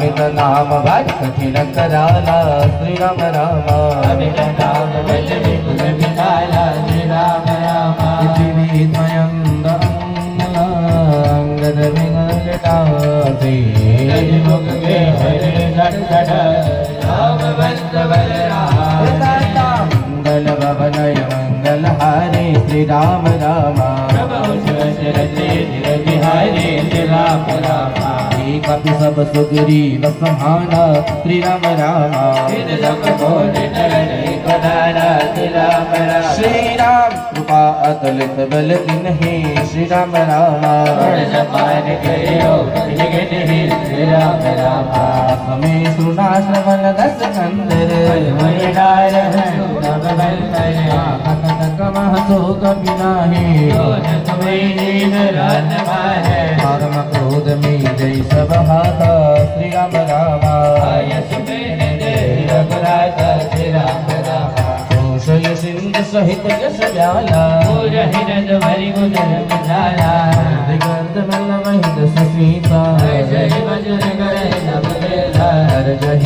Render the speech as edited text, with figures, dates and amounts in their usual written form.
अमित नाम भज कठिन कराला श्री राम राम अमित नाम भज विपुल विशाला श्री राम राम पृथ्वीद्वयम् अंगद विगलटासे मुख के हरे घट घट राम वंश बलराम मंगल भवनय मंगल हारे श्री राम राम प्रभु शिव बिहारी श्री राम राम कपि सब सुग्रीव समाना श्री राम राम श्री राम कृपा अतुलित बल इन्हीं श्री राम राम श्री राम राम हमें सुना श्रवण दस कंदर सो कभी नाही धर्म क्रोध में जय सब हाथा श्री राम राम कौशल सिंधु सहित यश व्याला गर्द मल महित सुसीता हर जहि